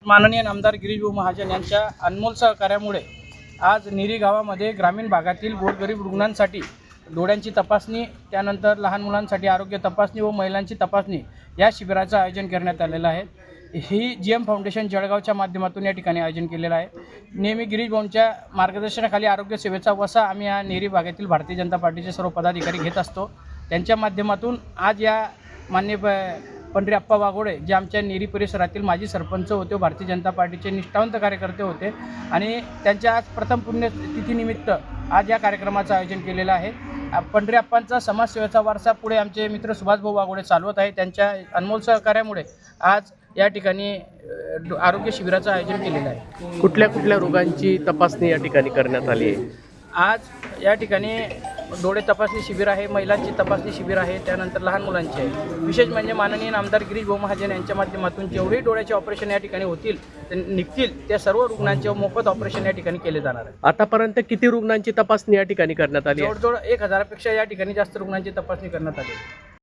माननीय आमदार गिरीश महाजन यांच्या अनमोल सहकार्यामुळे आज निरी गावामध्ये ग्रामीण भागातील गोरगरीब रुग्णांसाठी डोळ्यांची तपासणी, त्यानंतर लहान मुलांसाठी आरोग्य तपासणी व महिलांची तपासणी या शिबिराचं आयोजन करण्यात आलेलं आहे। ही GM फाउंडेशन जळगावच्या माध्यमातून या ठिकाणी आयोजन केलेलं आहे। नेहमी गिरीश भाऊंच्या मार्गदर्शनाखाली आरोग्य सेवेचा वसा आम्ही या नेरी भागातील भारतीय जनता पार्टीचे सर्व पदाधिकारी घेत असतो। त्यांच्या माध्यमातून आज या माननीय पंढरी अप्पा वाघोडे जे आमच्या नेरी परिसरातील माजी सरपंच होते, भारतीय जनता पार्टीचे निष्ठावंत कार्यकर्ते होते आणि त्यांच्या आज प्रथम पुण्यतिथीनिमित्त आज या कार्यक्रमाचं आयोजन केलेलं आहे। पंढरी अप्पांचा समाजसेवेचा वारसा पुढे आमचे मित्र सुभाषभाऊ वाघोडे चालवत आहे। त्यांच्या अनमोल सहकार्यामुळे आज या ठिकाणी आरोग्य शिबिराचं आयोजन केलेलं आहे। कुठल्या रोगांची तपासणी या ठिकाणी करण्यात आली आहे? आज या ठिकाणी डोळे तपासणी शिबिर आहे, महिलांची तपासणी शिबिर आहे, त्यानंतर लहान मुलांचे आहे। विशेष म्हणजे माननीय आमदार गिरीश महाजन यांच्या माध्यमातून जेवढे डोळ्याचे ऑपरेशन या ठिकाणी होतील निघतील त्या सर्व रुग्णांचे मोफत ऑपरेशन या ठिकाणी केले जाणार आहे। आतापर्यंत किती रुग्णांची तपासणी या ठिकाणी करण्यात आली आहे? जवळजवळ 1000पेक्षा या ठिकाणी जास्त रुग्णांची तपासणी करण्यात आली आहे।